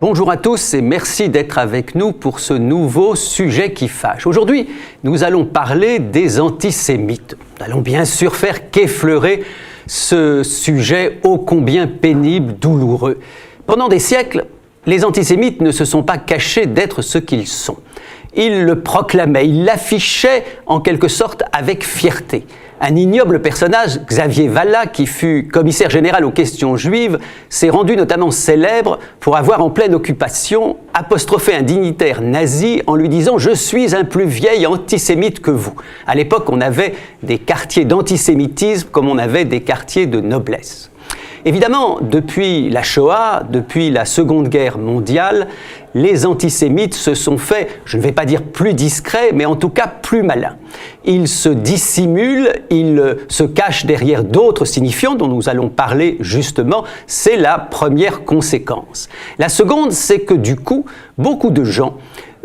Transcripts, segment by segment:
Bonjour à tous et merci d'être avec nous pour ce nouveau sujet qui fâche. Aujourd'hui, nous allons parler des antisémites. Nous allons bien sûr faire qu'effleurer ce sujet ô combien pénible, douloureux. Pendant des siècles, les antisémites ne se sont pas cachés d'être ce qu'ils sont. Ils le proclamaient, ils l'affichaient en quelque sorte avec fierté. Un ignoble personnage, Xavier Vallat, qui fut commissaire général aux questions juives, s'est rendu notamment célèbre pour avoir en pleine occupation apostrophé un dignitaire nazi en lui disant « Je suis un plus vieil antisémite que vous ». À l'époque, on avait des quartiers d'antisémitisme comme on avait des quartiers de noblesse. Évidemment, depuis la Shoah, depuis la Seconde Guerre mondiale, les antisémites se sont faits, je ne vais pas dire plus discrets, mais en tout cas plus malins. Ils se dissimulent, ils se cachent derrière d'autres signifiants dont nous allons parler justement. C'est la première conséquence. La seconde, c'est que du coup, beaucoup de gens,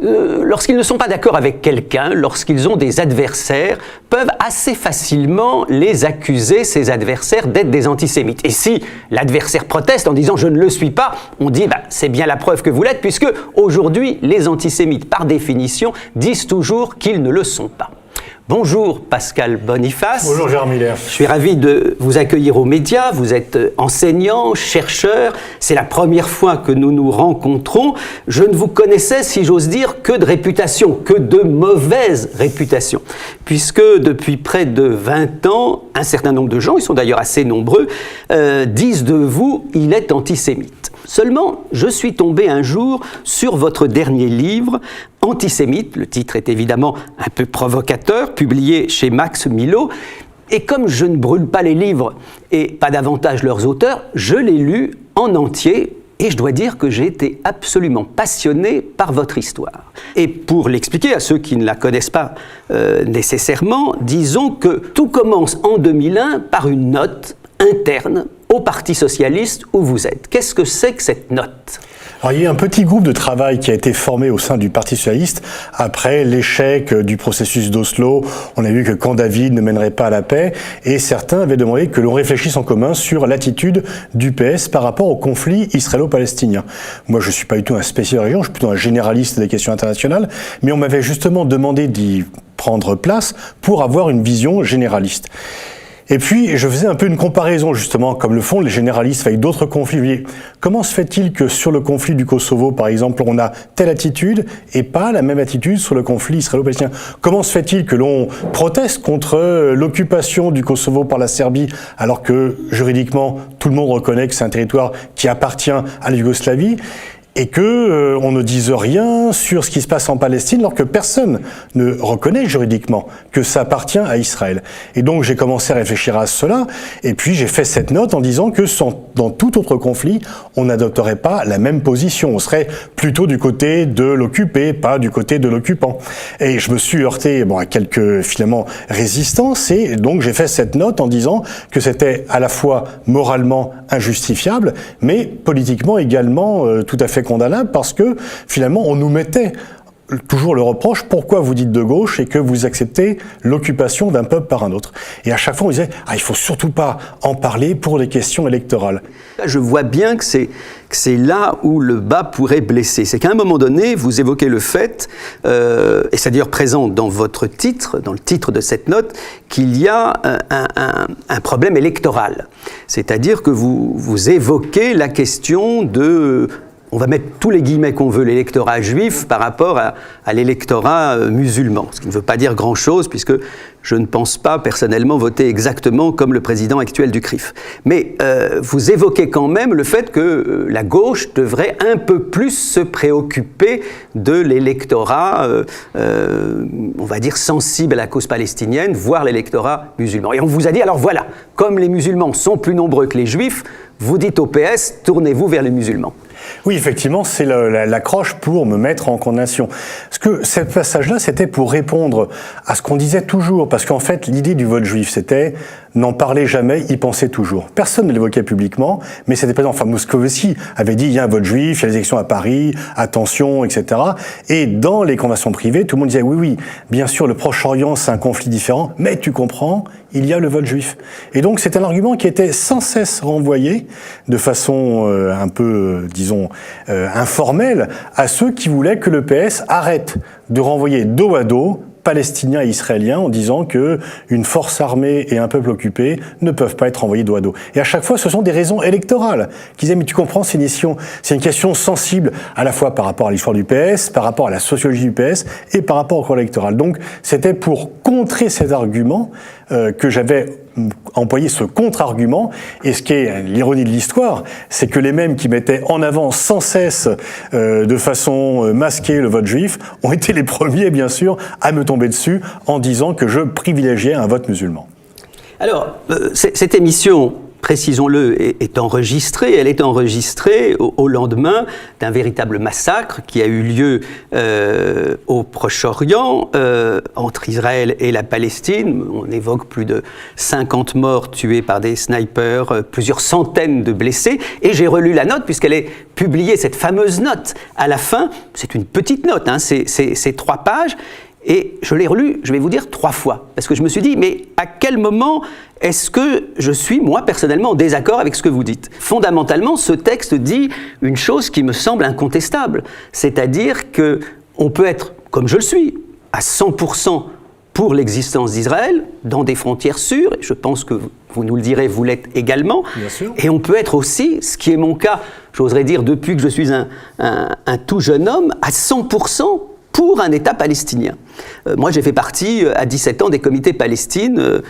lorsqu'ils ne sont pas d'accord avec quelqu'un, lorsqu'ils ont des adversaires, peuvent assez facilement les accuser, ces adversaires, d'être des antisémites. Et si l'adversaire proteste en disant « je ne le suis pas », on dit « c'est bien la preuve que vous l'êtes », puisque aujourd'hui, les antisémites, par définition, disent toujours qu'ils ne le sont pas. Bonjour Pascal Boniface. Bonjour Gérard Miller. Je suis ravi de vous accueillir aux médias. Vous êtes enseignant, chercheur. C'est la première fois que nous nous rencontrons. Je ne vous connaissais, si j'ose dire, que de réputation, que de mauvaise réputation. Puisque depuis près de 20 ans, un certain nombre de gens, ils sont d'ailleurs assez nombreux, disent de vous « il est antisémite ». Seulement, je suis tombé un jour sur votre dernier livre, Antisémite, le titre est évidemment un peu provocateur, publié chez Max Milo, et comme je ne brûle pas les livres et pas davantage leurs auteurs, je l'ai lu en entier et je dois dire que j'ai été absolument passionné par votre histoire. Et pour l'expliquer à ceux qui ne la connaissent pas nécessairement, disons que tout commence en 2001 par une note interne au Parti socialiste où vous êtes. Qu'est-ce que c'est que cette note ? Alors, il y a eu un petit groupe de travail qui a été formé au sein du Parti socialiste après l'échec du processus d'Oslo. On a vu que Camp David ne mènerait pas à la paix et certains avaient demandé que l'on réfléchisse en commun sur l'attitude du PS par rapport au conflit israélo-palestinien. Moi, je ne suis pas du tout un spécialiste de la région, je suis plutôt un généraliste des questions internationales, mais on m'avait justement demandé d'y prendre place pour avoir une vision généraliste. Et puis, je faisais un peu une comparaison, justement, comme le font les généralistes avec d'autres conflits. Comment se fait-il que sur le conflit du Kosovo, par exemple, on a telle attitude et pas la même attitude sur le conflit israélo-palestinien? Comment se fait-il que l'on proteste contre l'occupation du Kosovo par la Serbie, alors que, juridiquement, tout le monde reconnaît que c'est un territoire qui appartient à la Yougoslavie, et que on ne dise rien sur ce qui se passe en Palestine alors que personne ne reconnaît juridiquement que ça appartient à Israël. Et donc j'ai commencé à réfléchir à cela et puis j'ai fait cette note en disant que dans tout autre conflit, on n'adopterait pas la même position. On serait plutôt du côté de l'occupé, pas du côté de l'occupant. Et je me suis heurté à quelques finalement résistances et donc j'ai fait cette note en disant que c'était à la fois moralement injustifiable mais politiquement également tout à fait condamnable parce que finalement on nous mettait toujours le reproche, pourquoi vous dites de gauche et que vous acceptez l'occupation d'un peuple par un autre. Et à chaque fois on disait il faut surtout pas en parler pour les questions électorales. Je vois bien que c'est là où le bas pourrait blesser. C'est qu'à un moment donné, vous évoquez le fait, et c'est d'ailleurs présent dans votre titre, dans le titre de cette note, qu'il y a un problème électoral. C'est-à-dire que vous évoquez la question de... On va mettre tous les guillemets qu'on veut, l'électorat juif par rapport à l'électorat musulman. Ce qui ne veut pas dire grand-chose, puisque je ne pense pas personnellement voter exactement comme le président actuel du CRIF. Mais vous évoquez quand même le fait que la gauche devrait un peu plus se préoccuper de l'électorat, on va dire, sensible à la cause palestinienne, voire l'électorat musulman. Et on vous a dit, alors voilà, comme les musulmans sont plus nombreux que les juifs, vous dites au PS, tournez-vous vers les musulmans. Oui, effectivement, c'est l'accroche pour me mettre en condamnation. Parce que ce passage-là, c'était pour répondre à ce qu'on disait toujours. Parce qu'en fait, l'idée du vote juif, c'était n'en parler jamais, y penser toujours. Personne ne l'évoquait publiquement, mais c'était présent. Enfin, Moscovici avait dit, il y a un vote juif, il y a les élections à Paris, attention, etc. Et dans les conversations privées, tout le monde disait, oui, bien sûr, le Proche-Orient, c'est un conflit différent, mais tu comprends, il y a le vote juif. Et donc, c'est un argument qui était sans cesse renvoyé, de façon un peu, disons, disons, informelle à ceux qui voulaient que le PS arrête de renvoyer dos à dos Palestiniens et Israéliens en disant que une force armée et un peuple occupé ne peuvent pas être envoyés dos à dos. Et à chaque fois, ce sont des raisons électorales qui disaient mais tu comprends, c'est une question sensible à la fois par rapport à l'histoire du PS, par rapport à la sociologie du PS et par rapport au corps électoral. Donc c'était pour contrer ces arguments que j'avais employé ce contre-argument. Et ce qui est l'ironie de l'histoire, c'est que les mêmes qui mettaient en avant sans cesse de façon masquée le vote juif ont été les premiers, bien sûr, à me tomber dessus en disant que je privilégiais un vote musulman. Alors, cette émission, précisons-le, est enregistrée. Elle est enregistrée au lendemain d'un véritable massacre qui a eu lieu au Proche-Orient, entre Israël et la Palestine. On évoque plus de 50 morts tués par des snipers, plusieurs centaines de blessés. Et j'ai relu la note, puisqu'elle est publiée, cette fameuse note, à la fin. C'est une petite note, hein, c'est 3 pages. Et je l'ai relu, je vais vous dire 3 fois, parce que je me suis dit, mais à quel moment est-ce que je suis, moi, personnellement, en désaccord avec ce que vous dites ? Fondamentalement, ce texte dit une chose qui me semble incontestable, c'est-à-dire qu'on peut être, comme je le suis, à 100% pour l'existence d'Israël, dans des frontières sûres, et je pense que vous nous le direz, vous l'êtes également, bien sûr. Et on peut être aussi, ce qui est mon cas, j'oserais dire depuis que je suis un tout jeune homme, à 100% pour un État palestinien. Moi, j'ai fait partie, à 17 ans, des comités Palestine,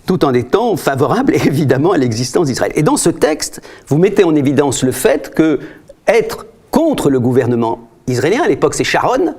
tout en étant favorable, évidemment, à l'existence d'Israël. Et dans ce texte, vous mettez en évidence le fait que être contre le gouvernement israélien, à l'époque c'est Sharon,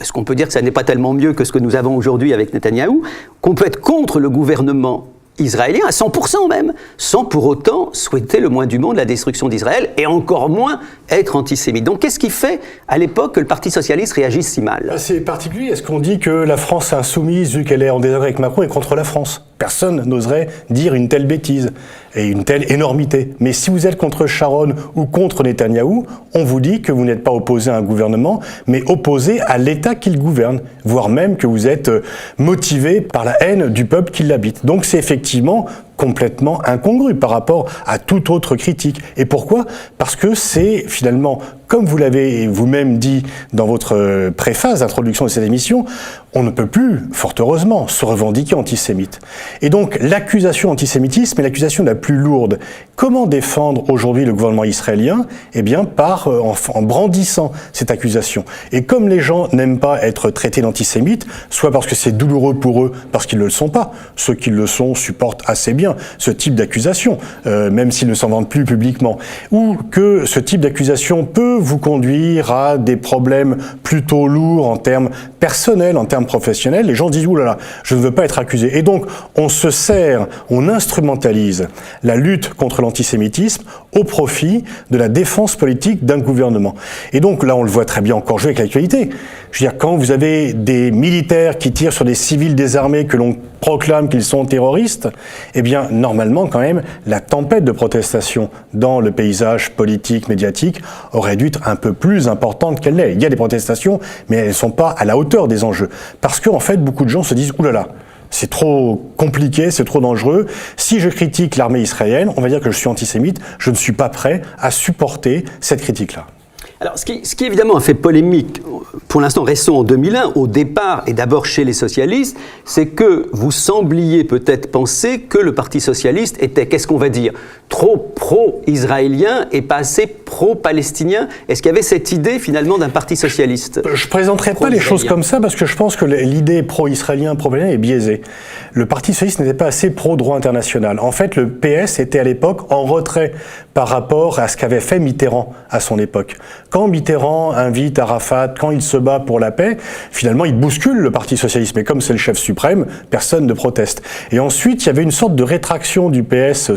est-ce qu'on peut dire que ça n'est pas tellement mieux que ce que nous avons aujourd'hui avec Netanyahou, qu'on peut être contre le gouvernement israélien, à 100% même, sans pour autant souhaiter le moins du monde la destruction d'Israël, et encore moins être antisémite. Donc qu'est-ce qui fait, à l'époque, que le Parti socialiste réagisse si mal ? C'est particulier. Est-ce qu'on dit que la France insoumise, vu qu'elle est en désaccord avec Macron, est contre la France ? Personne n'oserait dire une telle bêtise et une telle énormité. Mais si vous êtes contre Sharon ou contre Netanyahou, on vous dit que vous n'êtes pas opposé à un gouvernement, mais opposé à l'État qu'il gouverne, voire même que vous êtes motivé par la haine du peuple qui l'habite. Donc c'est effectivement complètement incongru par rapport à toute autre critique. Et pourquoi ? Parce que c'est finalement, comme vous l'avez vous-même dit dans votre préface d'introduction de cette émission, on ne peut plus, fort heureusement, se revendiquer antisémite. Et donc l'accusation antisémitisme est l'accusation la plus lourde. Comment défendre aujourd'hui le gouvernement israélien ? Eh bien en brandissant cette accusation. Et comme les gens n'aiment pas être traités d'antisémites, soit parce que c'est douloureux pour eux, parce qu'ils ne le sont pas, ceux qui le sont supportent assez bien ce type d'accusation, même s'ils ne s'en vantent plus publiquement, ou que ce type d'accusation peut vous conduire à des problèmes plutôt lourds en termes personnels, en termes professionnels, les gens disent « Ouh là là, je ne veux pas être accusé ». Et donc, on se sert, on instrumentalise la lutte contre l'antisémitisme au profit de la défense politique d'un gouvernement. Et donc, là, on le voit très bien encore jouer avec l'actualité. Je veux dire, quand vous avez des militaires qui tirent sur des civils désarmés que l'on proclame qu'ils sont terroristes, eh bien, normalement, quand même, la tempête de protestation dans le paysage politique, médiatique, aurait dû être un peu plus importante qu'elle l'est. Il y a des protestations, mais elles ne sont pas à la hauteur des enjeux. Parce qu'en fait, beaucoup de gens se disent « Ouh là là, c'est trop compliqué, c'est trop dangereux. Si je critique l'armée israélienne, on va dire que je suis antisémite, je ne suis pas prêt à supporter cette critique-là. » Alors, ce qui évidemment a fait polémique, pour l'instant restons en 2001, au départ et d'abord chez les socialistes, c'est que vous sembliez peut-être penser que le Parti socialiste était, qu'est-ce qu'on va dire, trop pro-israélien et pas assez pro-palestinien. Est-ce qu'il y avait cette idée finalement d'un Parti socialiste ? Je ne présenterai pas les choses comme ça parce que je pense que l'idée pro-israélien, pro-palestinien est biaisée. Le Parti socialiste n'était pas assez pro-droit international. En fait, le PS était à l'époque en retrait par rapport à ce qu'avait fait Mitterrand à son époque. Quand Mitterrand invite Arafat, quand il se bat pour la paix, finalement il bouscule le Parti socialiste. Mais comme c'est le chef suprême, personne ne proteste. Et ensuite, il y avait une sorte de rétraction du PS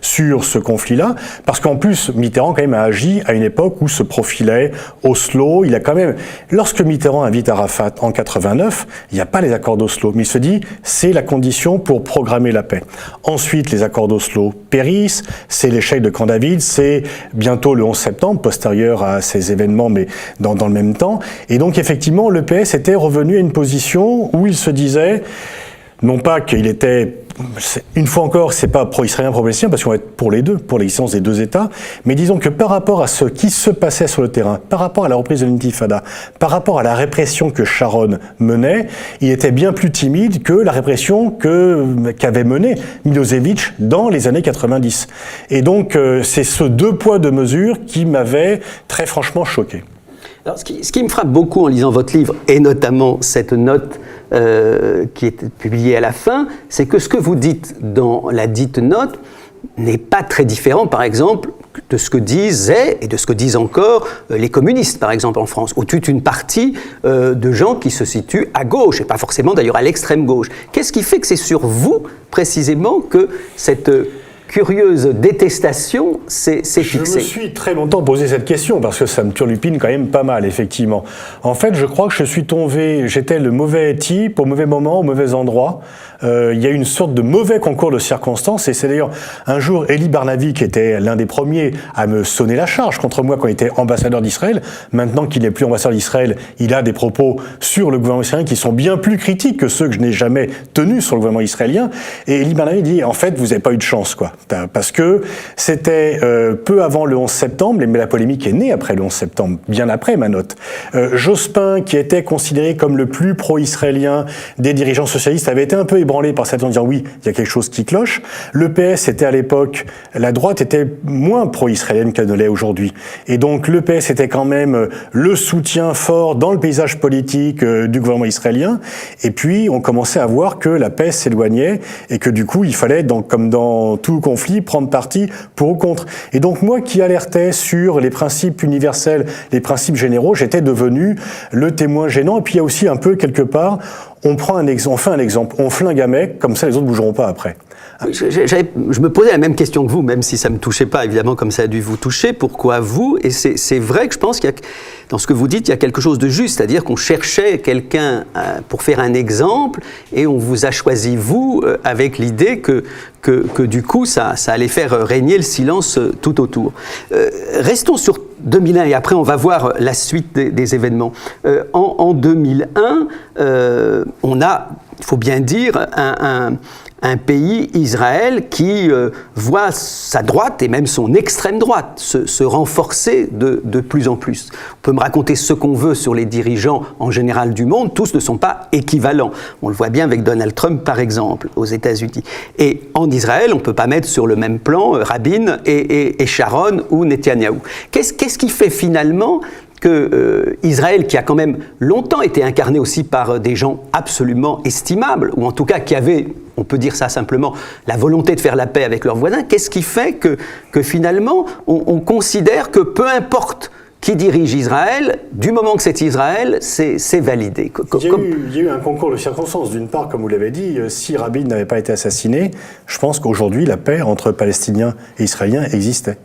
sur ce conflit-là, parce qu'en plus, Mitterrand quand même a agi à une époque où se profilait Oslo. Il a quand même, lorsque Mitterrand invite Arafat en 89, il n'y a pas les accords d'Oslo, mais il se dit c'est la condition pour programmer la paix. Ensuite, les accords d'Oslo périssent, c'est l'échec de Camp David, c'est bientôt le 11 septembre, postérieur à ces événements, mais dans le même temps. Et donc, effectivement, le PS était revenu à une position où il se disait, non pas qu'il était une fois encore, c'est pas pro-israélien, pro-palestinien, parce qu'on va être pour les deux, pour l'existence des deux États, mais disons que par rapport à ce qui se passait sur le terrain, par rapport à la reprise de l'intifada, par rapport à la répression que Sharon menait, il était bien plus timide que la répression qu'avait menée Milosevic dans les années 90. Et donc, c'est ce deux poids, deux mesures qui m'avait très franchement choqué. Alors, ce qui me frappe beaucoup en lisant votre livre, et notamment cette note qui est publiée à la fin, c'est que ce que vous dites dans la dite note n'est pas très différent, par exemple, de ce que disaient et de ce que disent encore les communistes, par exemple, en France, ou toute une partie de gens qui se situent à gauche, et pas forcément d'ailleurs à l'extrême gauche. Qu'est-ce qui fait que c'est sur vous, précisément, que cette curieuse détestation s'est fixée? Je me suis très longtemps posé cette question parce que ça me turlupine quand même pas mal, effectivement. En fait, je crois que j'étais le mauvais type, au mauvais moment, au mauvais endroit. Il y a eu une sorte de mauvais concours de circonstances, et c'est d'ailleurs un jour Elie Barnavi, qui était l'un des premiers à me sonner la charge contre moi quand il était ambassadeur d'Israël. Maintenant qu'il n'est plus ambassadeur d'Israël, il a des propos sur le gouvernement israélien qui sont bien plus critiques que ceux que je n'ai jamais tenus sur le gouvernement israélien. Et Elie Barnavi dit, en fait, vous n'avez pas eu de chance, quoi. Parce que c'était peu avant le 11 septembre, mais la polémique est née après le 11 septembre, bien après ma note. Jospin, qui était considéré comme le plus pro-israélien des dirigeants socialistes, avait été un peu ébranlé par cette en disant oui, il y a quelque chose qui cloche. Le PS était à l'époque, la droite était moins pro-israélienne qu'elle ne l'est aujourd'hui. Et donc le PS était quand même le soutien fort dans le paysage politique du gouvernement israélien. Et puis on commençait à voir que la paix s'éloignait et que du coup il fallait, comme dans tout conflit, prendre parti pour ou contre. Et donc moi qui alertais sur les principes universels, les principes généraux, j'étais devenu le témoin gênant. Et puis il y a aussi un peu quelque part, on fait un exemple, on flingue un mec, comme ça les autres bougeront pas après. Je me posais la même question que vous, même si ça ne me touchait pas, évidemment, comme ça a dû vous toucher. Pourquoi vous? Et c'est vrai que je pense qu'il y a, dans ce que vous dites, il y a quelque chose de juste, c'est-à-dire qu'on cherchait quelqu'un pour faire un exemple, et on vous a choisi, vous, avec l'idée que du coup, ça allait faire régner le silence tout autour. Restons sur 2001, et après on va voir la suite des événements. En 2001, on a, il faut bien dire, un pays, Israël, qui voit sa droite et même son extrême droite se renforcer de plus en plus. On peut me raconter ce qu'on veut sur les dirigeants en général du monde, tous ne sont pas équivalents. On le voit bien avec Donald Trump, par exemple, aux États-Unis. Et en Israël, on ne peut pas mettre sur le même plan Rabin et Sharon ou Netanyahou. Qu'est-ce qui fait finalement que Israël, qui a quand même longtemps été incarné aussi par des gens absolument estimables, ou en tout cas qui avaient, on peut dire ça simplement, la volonté de faire la paix avec leurs voisins, qu'est-ce qui fait que finalement on considère que peu importe qui dirige Israël, du moment que c'est Israël, c'est validé? Il y a eu un concours de circonstances. D'une part, comme vous l'avez dit, si Rabin n'avait pas été assassiné, je pense qu'aujourd'hui la paix entre Palestiniens et Israéliens existerait.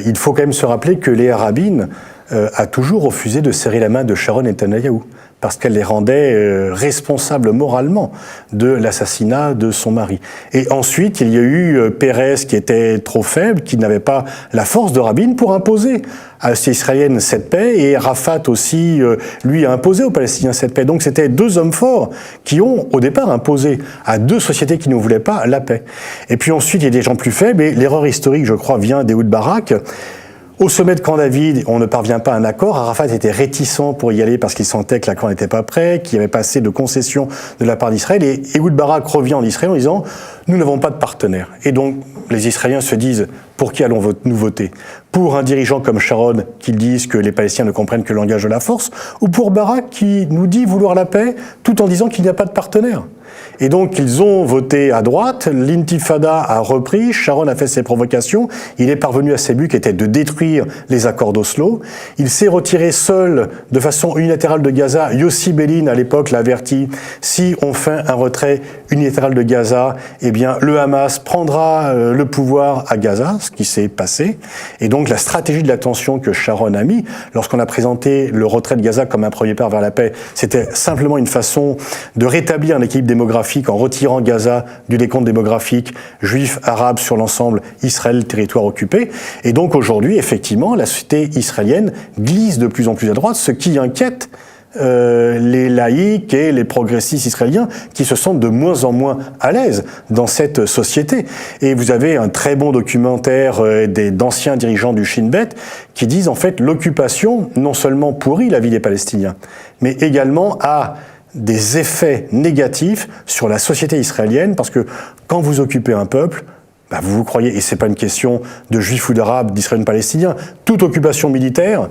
Il faut quand même se rappeler que Léa Rabin a toujours refusé de serrer la main de Sharon Netanyahou, parce qu'elle les rendait responsables moralement de l'assassinat de son mari. Et ensuite, il y a eu Pérez qui était trop faible, qui n'avait pas la force de Rabin pour imposer à la société israélienne cette paix, et Arafat aussi, lui, a imposé aux Palestiniens cette paix. Donc c'était deux hommes forts qui ont, au départ, imposé à deux sociétés qui ne voulaient pas la paix. Et puis ensuite, il y a des gens plus faibles, et l'erreur historique, je crois, vient d'Ehud Barak. Au sommet de Camp David, on ne parvient pas à un accord. Arafat était réticent pour y aller parce qu'il sentait que l'accord n'était pas prêt, qu'il y avait pas assez de concessions de la part d'Israël. Et Ehud Barak revient en Israël en disant « Nous n'avons pas de partenaire ». Et donc, les Israéliens se disent « Pour qui allons-nous voter ? Pour un dirigeant comme Sharon, qui disent que les Palestiniens ne comprennent que le langage de la force, ou pour Barak, qui nous dit vouloir la paix, tout en disant qu'il n'y a pas de partenaire ?» Et donc, ils ont voté à droite, l'intifada a repris, Sharon a fait ses provocations, il est parvenu à ses buts qui étaient de détruire les accords d'Oslo. Il s'est retiré seul de façon unilatérale de Gaza. Yossi Bellin, à l'époque, l'a averti, si on fait un retrait unilatéral de Gaza, eh bien, le Hamas prendra le pouvoir à Gaza, ce qui s'est passé. Et donc, la stratégie de la tension que Sharon a mis, lorsqu'on a présenté le retrait de Gaza comme un premier pas vers la paix, c'était simplement une façon de rétablir un équilibre démographique en retirant Gaza du décompte démographique juif, arabe sur l'ensemble Israël, territoire occupé. Et donc aujourd'hui, effectivement, la société israélienne glisse de plus en plus à droite, ce qui inquiète les laïcs et les progressistes israéliens qui se sentent de moins en moins à l'aise dans cette société. Et vous avez un très bon documentaire d'anciens dirigeants du Shin Bet qui disent en fait l'occupation non seulement pourrit la vie des Palestiniens, mais également a des effets négatifs sur la société israélienne, parce que quand vous occupez un peuple, vous vous croyez, et c'est pas une question de juifs ou d'arabes, d'israéliens ou de palestiniens, toute occupation militaire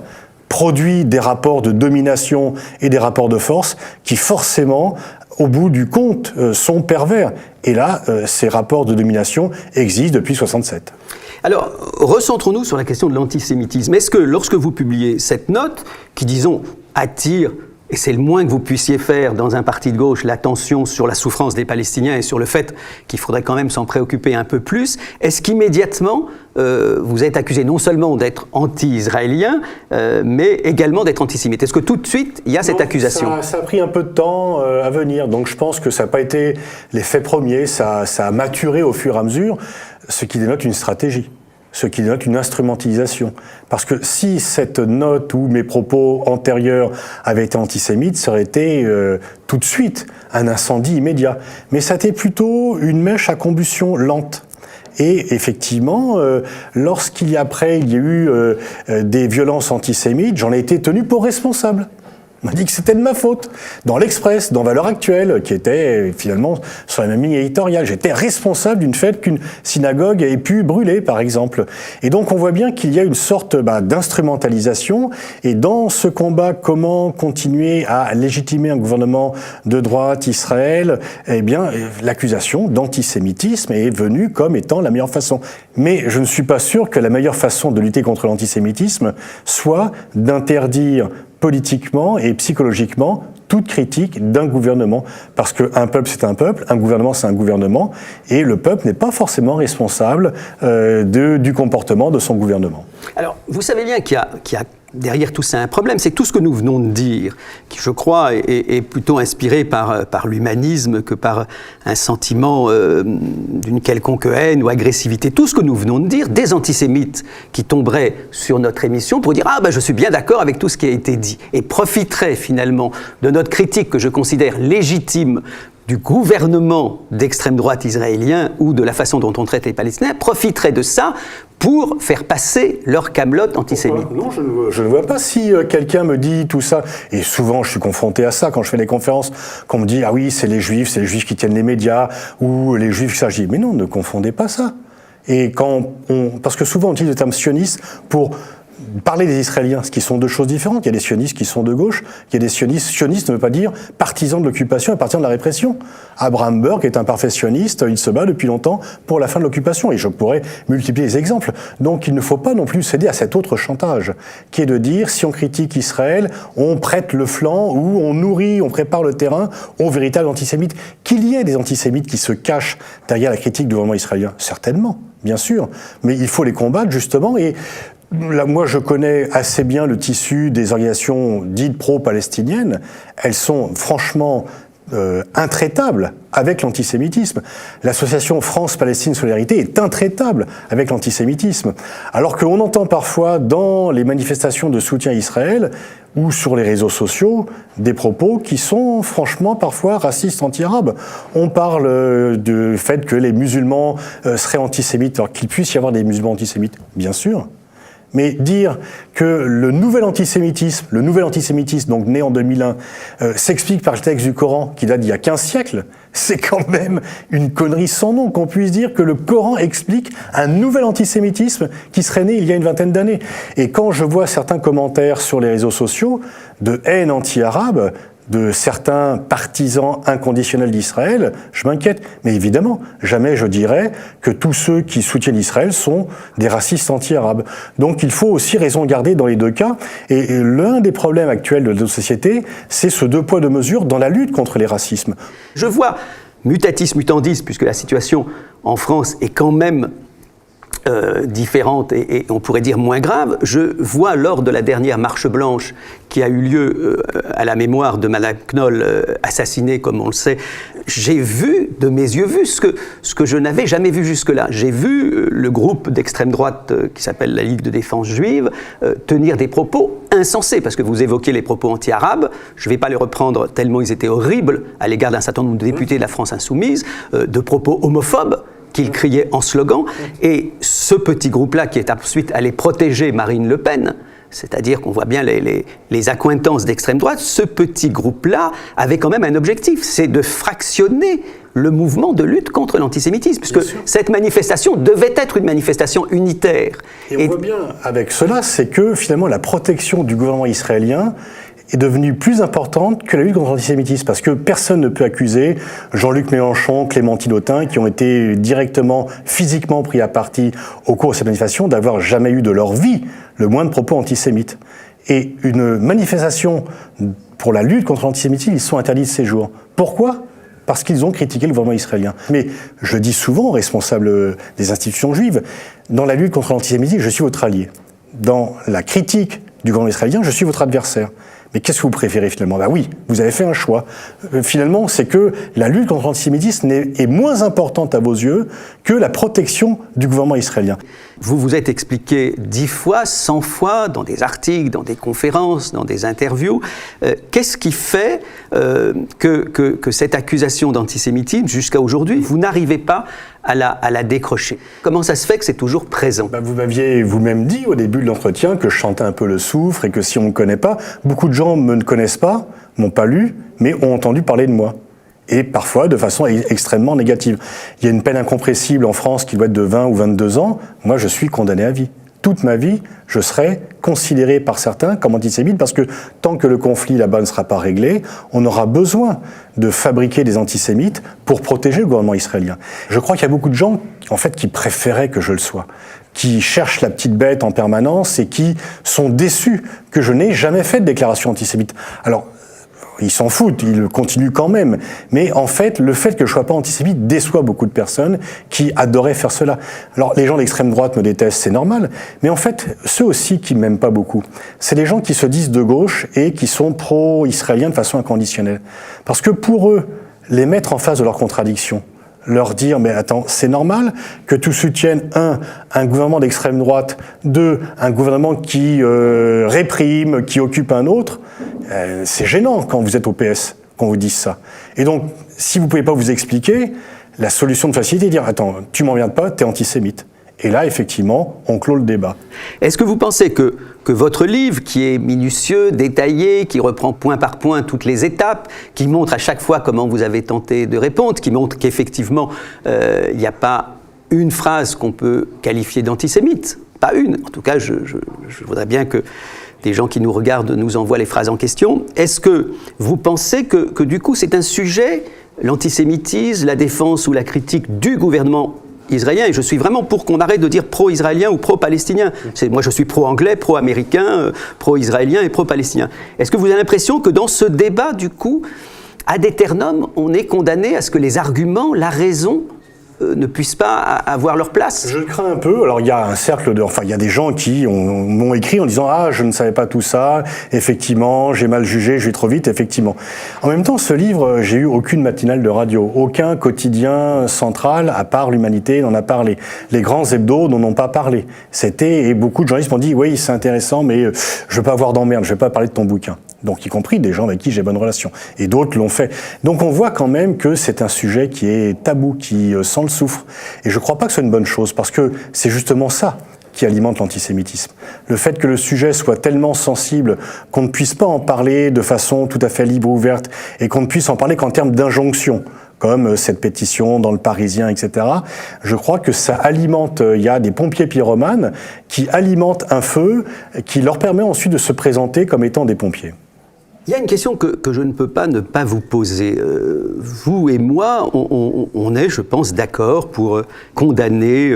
produit des rapports de domination et des rapports de force qui forcément, au bout du compte, sont pervers. Et là, ces rapports de domination existent depuis 1967. Alors, recentrons-nous sur la question de l'antisémitisme. Est-ce que lorsque vous publiez cette note, qui, disons, attire, et c'est le moins que vous puissiez faire dans un parti de gauche, l'attention sur la souffrance des Palestiniens et sur le fait qu'il faudrait quand même s'en préoccuper un peu plus, est-ce qu'immédiatement vous êtes accusé non seulement d'être anti-israélien, mais également d'être antisémite? Est-ce que tout de suite il y a cette accusation? Ça a pris un peu de temps à venir, donc je pense que ça n'a pas été l'effet premier, ça a maturé au fur et à mesure, ce qui dénote une stratégie. Ce qui dénote une instrumentalisation. Parce que si cette note ou mes propos antérieurs avaient été antisémites, ça aurait été tout de suite un incendie immédiat. Mais ça a été plutôt une mèche à combustion lente. Et effectivement, lorsqu'il y a eu des violences antisémites, j'en ai été tenu pour responsable. On m'a dit que c'était de ma faute. Dans l'Express, dans Valeurs Actuelles, qui était finalement sur la même ligne éditoriale. J'étais responsable d'une fête qu'une synagogue ait pu brûler, par exemple. Et donc on voit bien qu'il y a une sorte d'instrumentalisation. Et dans ce combat, comment continuer à légitimer un gouvernement de droite, Israël, eh bien, l'accusation d'antisémitisme est venue comme étant la meilleure façon. Mais je ne suis pas sûr que la meilleure façon de lutter contre l'antisémitisme soit d'interdire politiquement et psychologiquement toute critique d'un gouvernement. Parce qu'un peuple, c'est un peuple, un gouvernement, c'est un gouvernement, et le peuple n'est pas forcément responsable du comportement de son gouvernement. Alors, vous savez bien qu'il y a derrière tout ça un problème, c'est que tout ce que nous venons de dire, qui je crois est plutôt inspiré par l'humanisme que par un sentiment d'une quelconque haine ou agressivité, tout ce que nous venons de dire, des antisémites qui tomberaient sur notre émission pour dire « Ah ben je suis bien d'accord avec tout ce qui a été dit » et profiteraient finalement de notre critique que je considère légitime du gouvernement d'extrême droite israélien ou de la façon dont on traite les Palestiniens, profiteraient de ça pour faire passer leur camelote antisémite. Non, je ne vois pas si quelqu'un me dit tout ça, et souvent je suis confronté à ça quand je fais des conférences, qu'on me dit « Ah oui, c'est les juifs qui tiennent les médias » ou « les juifs, ça ». Je dis « Mais non, ne confondez pas ça ». Et parce que souvent on utilise le terme sioniste pour parler des Israéliens, ce qui sont deux choses différentes. Il y a des sionistes qui sont de gauche, il y a des sionistes. Sioniste ne veut pas dire partisans de l'occupation et partisans de la répression. Abraham Burke est un parfait sioniste, il se bat depuis longtemps pour la fin de l'occupation, et je pourrais multiplier les exemples. Donc il ne faut pas non plus céder à cet autre chantage, qui est de dire, si on critique Israël, on prête le flanc, ou on nourrit, on prépare le terrain aux véritables antisémites. Qu'il y ait des antisémites qui se cachent derrière la critique du gouvernement israélien, certainement, bien sûr, mais il faut les combattre justement, et là, moi, je connais assez bien le tissu des organisations dites pro-palestiniennes. Elles sont franchement intraitables avec l'antisémitisme. L'association France-Palestine Solidarité est intraitable avec l'antisémitisme. Alors qu'on entend parfois dans les manifestations de soutien à Israël ou sur les réseaux sociaux des propos qui sont franchement parfois racistes, anti-arabes. On parle du fait que les musulmans seraient antisémites, alors qu'il puisse y avoir des musulmans antisémites, bien sûr. Mais dire que le nouvel antisémitisme, donc né en 2001, s'explique par le texte du Coran qui date d'il y a 15 siècles, c'est quand même une connerie sans nom qu'on puisse dire que le Coran explique un nouvel antisémitisme qui serait né il y a une vingtaine d'années. Et quand je vois certains commentaires sur les réseaux sociaux de haine anti-arabe, de certains partisans inconditionnels d'Israël, je m'inquiète. Mais évidemment, jamais je dirais que tous ceux qui soutiennent Israël sont des racistes anti-arabes. Donc il faut aussi raison garder dans les deux cas. Et l'un des problèmes actuels de nos sociétés, c'est ce deux poids deux mesures dans la lutte contre les racismes. Je vois mutatis mutandis, puisque la situation en France est quand même différentes et on pourrait dire moins graves. Je vois lors de la dernière marche blanche qui a eu lieu à la mémoire de Madame Knoll, assassinée comme on le sait, j'ai vu, de mes yeux vus, ce que je n'avais jamais vu jusque-là. J'ai vu le groupe d'extrême droite qui s'appelle la Ligue de défense juive tenir des propos insensés, parce que vous évoquez les propos anti-arabes, je ne vais pas les reprendre tellement ils étaient horribles à l'égard d'un certain nombre de députés de la France insoumise, de propos homophobes, qu'il criait en slogan, et ce petit groupe-là qui est ensuite allé protéger Marine Le Pen, c'est-à-dire qu'on voit bien les accointances d'extrême droite, ce petit groupe-là avait quand même un objectif, c'est de fractionner le mouvement de lutte contre l'antisémitisme, puisque cette manifestation devait être une manifestation unitaire. Et on voit bien avec cela, c'est que finalement la protection du gouvernement israélien est devenue plus importante que la lutte contre l'antisémitisme, parce que personne ne peut accuser Jean-Luc Mélenchon, Clémentine Autain, qui ont été directement, physiquement pris à partie au cours de cette manifestation, d'avoir jamais eu de leur vie le moindre propos antisémite. Et une manifestation pour la lutte contre l'antisémitisme, ils sont interdits de séjour. Pourquoi ? Parce qu'ils ont critiqué le gouvernement israélien. Mais je dis souvent aux responsables des institutions juives, dans la lutte contre l'antisémitisme, je suis votre allié. Dans la critique du gouvernement israélien, je suis votre adversaire. Mais qu'est-ce que vous préférez finalement ? Ben oui, vous avez fait un choix. Finalement, c'est que la lutte contre l'antisémitisme est moins importante à vos yeux que la protection du gouvernement israélien. Vous vous êtes expliqué 10 fois, 100 fois, dans des articles, dans des conférences, dans des interviews. Qu'est-ce qui fait que cette accusation d'antisémitisme, jusqu'à aujourd'hui, vous n'arrivez pas à la décrocher ? Comment ça se fait que c'est toujours présent ? Vous m'aviez vous-même dit au début de l'entretien que je chantais un peu le soufre et que si on ne me connaît pas, beaucoup de gens ne me connaissent pas, m'ont pas lu, mais ont entendu parler de moi. Et parfois de façon extrêmement négative. Il y a une peine incompressible en France qui doit être de 20 ou 22 ans. Moi, je suis condamné à vie. Toute ma vie, je serai considéré par certains comme antisémite parce que tant que le conflit là-bas ne sera pas réglé, on aura besoin de fabriquer des antisémites pour protéger le gouvernement israélien. Je crois qu'il y a beaucoup de gens, en fait, qui préféraient que je le sois, qui cherchent la petite bête en permanence et qui sont déçus que je n'ai jamais fait de déclaration antisémite. Alors, ils s'en foutent, ils continuent quand même. Mais en fait, le fait que je ne sois pas antisémite déçoit beaucoup de personnes qui adoraient faire cela. Alors, les gens d'extrême droite me détestent, c'est normal. Mais en fait, ceux aussi qui ne m'aiment pas beaucoup, c'est les gens qui se disent de gauche et qui sont pro-israéliens de façon inconditionnelle. Parce que pour eux, les mettre en face de leurs contradictions, leur dire, mais attends, c'est normal que tu soutiennes, un gouvernement d'extrême droite, un gouvernement qui réprime, qui occupe un autre, c'est gênant quand vous êtes au PS, qu'on vous dise ça. Et donc, si vous ne pouvez pas vous expliquer, la solution de facilité est de dire, attends, tu m'emmerdes pas, t'es antisémite. Et là, effectivement, on clôt le débat. Est-ce que vous pensez que votre livre, qui est minutieux, détaillé, qui reprend point par point toutes les étapes, qui montre à chaque fois comment vous avez tenté de répondre, qui montre qu'effectivement, il n'y a pas une phrase qu'on peut qualifier d'antisémite, pas une. En tout cas, je voudrais bien que des gens qui nous regardent nous envoient les phrases en question. Est-ce que vous pensez que du coup, c'est un sujet, l'antisémitisme, la défense ou la critique du gouvernement israélien, et je suis vraiment pour qu'on arrête de dire pro-israélien ou pro-palestinien. Moi, je suis pro-anglais, pro-américain, pro-israélien et pro-palestinien. Est-ce que vous avez l'impression que dans ce débat, du coup, ad aeternum, on est condamné à ce que les arguments, la raison, ne puissent pas avoir leur place? Je crains un peu. Alors il y a un cercle il y a des gens qui m'ont écrit en disant « Ah, je ne savais pas tout ça, effectivement, j'ai mal jugé, je vais trop vite, effectivement ». En même temps, ce livre, j'ai eu aucune matinale de radio, aucun quotidien central, à part l'Humanité, n'en a parlé. Les grands hebdos n'en ont pas parlé. Et beaucoup de journalistes m'ont dit « Oui, c'est intéressant, mais je veux pas avoir d'emmerde, je vais pas parler de ton bouquin ». Donc y compris des gens avec qui j'ai bonne relation. Et d'autres l'ont fait. Donc on voit quand même que c'est un sujet qui est tabou, qui sent le soufre. Et je ne crois pas que ce soit une bonne chose, parce que c'est justement ça qui alimente l'antisémitisme. Le fait que le sujet soit tellement sensible qu'on ne puisse pas en parler de façon tout à fait libre, ouverte, et qu'on ne puisse en parler qu'en termes d'injonction, comme cette pétition dans le Parisien, etc. Je crois que ça alimente, il y a des pompiers pyromanes qui alimentent un feu qui leur permet ensuite de se présenter comme étant des pompiers. Il y a une question que je ne peux pas ne pas vous poser. Vous et moi, on est, je pense, d'accord pour condamner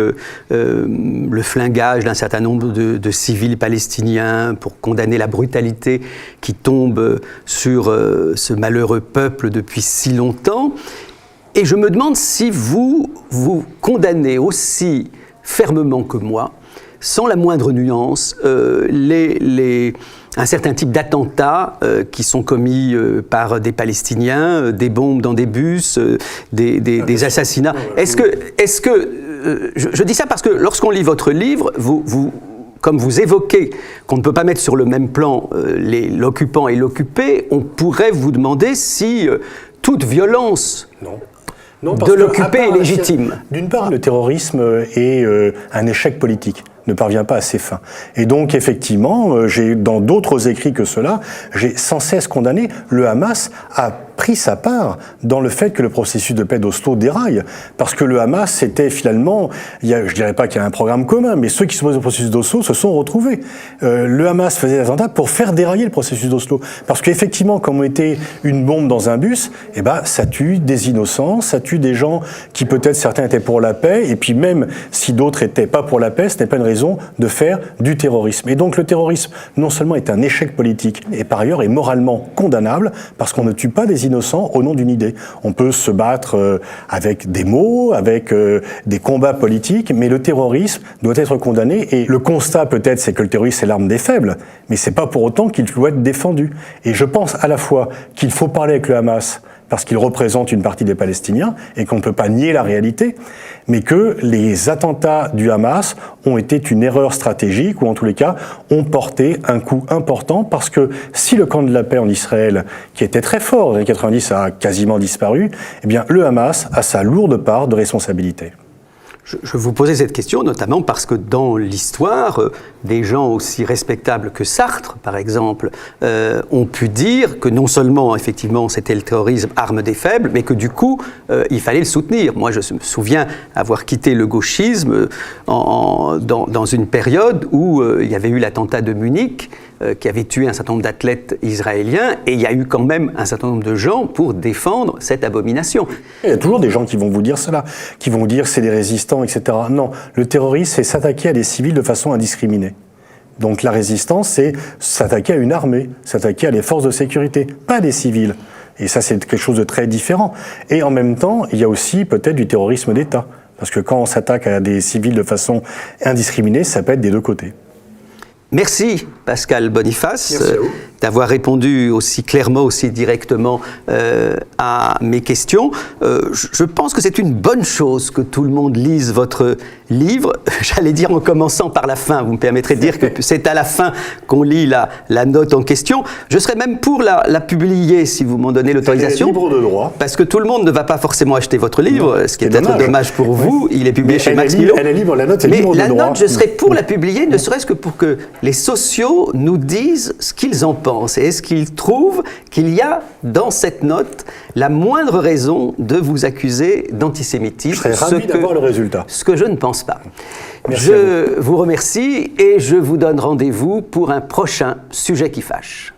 le flingage d'un certain nombre de civils palestiniens, pour condamner la brutalité qui tombe sur ce malheureux peuple depuis si longtemps. Et je me demande si vous condamnez aussi fermement que moi, sans la moindre nuance, un certain type d'attentats qui sont commis par des Palestiniens, des bombes dans des bus, des assassinats. Je dis ça parce que lorsqu'on lit votre livre, comme vous évoquez qu'on ne peut pas mettre sur le même plan l'occupant et l'occupé, on pourrait vous demander si toute violence de l'occupé est légitime. D'une part, le terrorisme est un échec politique, ne parvient pas à ses fins. Et donc, effectivement, dans d'autres écrits que cela, j'ai sans cesse condamné. Le Hamas a pris sa part dans le fait que le processus de paix d'Oslo déraille. Parce que le Hamas, c'était finalement, je dirais pas qu'il y a un programme commun, mais ceux qui s'opposent au processus d'Oslo se sont retrouvés. Le Hamas faisait des attentats pour faire dérailler le processus d'Oslo. Parce qu'effectivement, comme on était une bombe dans un bus, ça tue des innocents, ça tue des gens qui peut-être certains étaient pour la paix, et puis même si d'autres étaient pas pour la paix, ce n'est pas une raison de faire du terrorisme. Et donc le terrorisme, non seulement est un échec politique, et par ailleurs est moralement condamnable, parce qu'on ne tue pas des innocents au nom d'une idée. On peut se battre avec des mots, avec des combats politiques, mais le terrorisme doit être condamné. Et le constat peut-être, c'est que le terrorisme c'est l'arme des faibles, mais c'est pas pour autant qu'il doit être défendu. Et je pense à la fois qu'il faut parler avec le Hamas, parce qu'il représente une partie des Palestiniens et qu'on ne peut pas nier la réalité, mais que les attentats du Hamas ont été une erreur stratégique, ou en tous les cas ont porté un coup important, parce que si le camp de la paix en Israël, qui était très fort dans les années 90, a quasiment disparu, le Hamas a sa lourde part de responsabilité. Je vous posais cette question notamment parce que dans l'histoire, des gens aussi respectables que Sartre, par exemple, ont pu dire que non seulement, effectivement, c'était le terrorisme, arme des faibles, mais que du coup, il fallait le soutenir. Moi, je me souviens avoir quitté le gauchisme dans une période où il y avait eu l'attentat de Munich, qui avait tué un certain nombre d'athlètes israéliens, et il y a eu quand même un certain nombre de gens pour défendre cette abomination. Il y a toujours des gens qui vont vous dire cela, qui vont vous dire c'est des résistants, etc. Non, le terrorisme, c'est s'attaquer à des civils de façon indiscriminée. Donc la résistance, c'est s'attaquer à une armée, s'attaquer à des forces de sécurité, pas des civils. Et ça, c'est quelque chose de très différent. Et en même temps, il y a aussi peut-être du terrorisme d'État. Parce que quand on s'attaque à des civils de façon indiscriminée, ça peut être des deux côtés. Merci Pascal Boniface d'avoir répondu aussi clairement, aussi directement à mes questions. Je pense que c'est une bonne chose que tout le monde lise votre livre. J'allais dire en commençant par la fin, vous me permettrez de dire que c'est à la fin qu'on lit la note en question. Je serais même pour la publier si vous m'en donnez l'autorisation. Libre de droit. Parce que tout le monde ne va pas forcément acheter votre livre, ce qui est peut-être dommage pour vous. Il est publié chez Max Milo. Elle est libre, la note est libre de droit. Mais la note, je serais pour la publier, ne serait-ce que pour que les sociaux nous disent ce qu'ils en pensent. Et est-ce qu'ils trouvent qu'il y a dans cette note la moindre raison de vous accuser d'antisémitisme? Je serais ravi d'avoir le résultat. Ce que je ne pense pas. Merci je vous remercie et je vous donne rendez-vous pour un prochain sujet qui fâche.